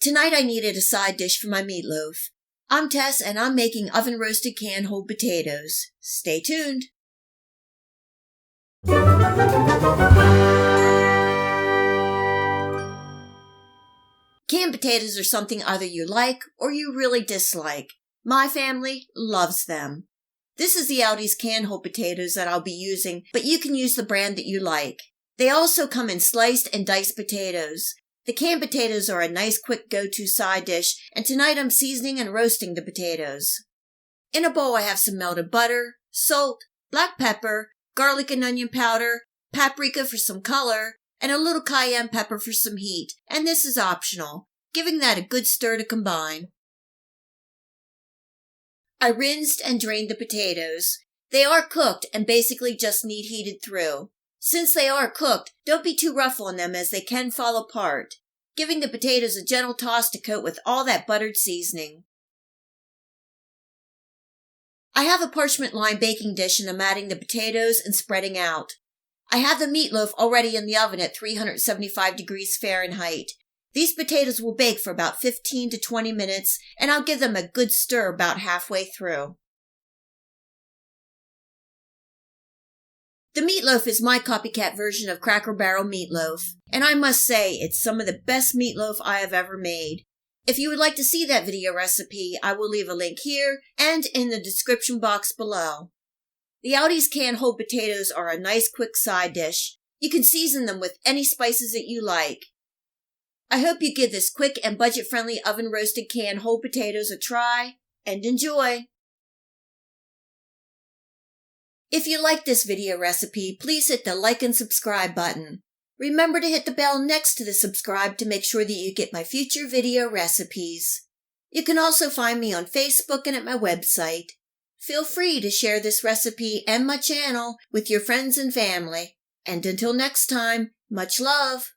Tonight I needed a side dish for my meatloaf. I'm Tess and I'm making oven-roasted can-hold potatoes. Stay tuned. Canned potatoes are something either you like or you really dislike. My family loves them. This is the Aldi's can-hold potatoes that I'll be using, but you can use the brand that you like. They also come in sliced and diced potatoes. The canned potatoes are a nice quick go-to side dish, and tonight I'm seasoning and roasting the potatoes. In a bowl I have some melted butter, salt, black pepper, garlic and onion powder, paprika for some color, and a little cayenne pepper for some heat, and this is optional, giving that a good stir to combine. I rinsed and drained the potatoes. They are cooked and basically just need heated through. Since they are cooked, don't be too rough on them as they can fall apart, giving the potatoes a gentle toss to coat with all that buttered seasoning. I have a parchment lined baking dish and I'm adding the potatoes and spreading out. I have the meatloaf already in the oven at 375 degrees Fahrenheit. These potatoes will bake for about 15 to 20 minutes and I'll give them a good stir about halfway through. The meatloaf is my copycat version of Cracker Barrel meatloaf, and I must say it's some of the best meatloaf I have ever made. If you would like to see that video recipe, I will leave a link here and in the description box below. The Aldi's can-hold potatoes are a nice quick side dish. You can season them with any spices that you like. I hope you give this quick and budget-friendly oven-roasted can-hold potatoes a try, and enjoy! If you like this video recipe, please hit the like and subscribe button. Remember to hit the bell next to the subscribe to make sure that you get my future video recipes. You can also find me on Facebook and at my website. Feel free to share this recipe and my channel with your friends and family. And until next time, much love!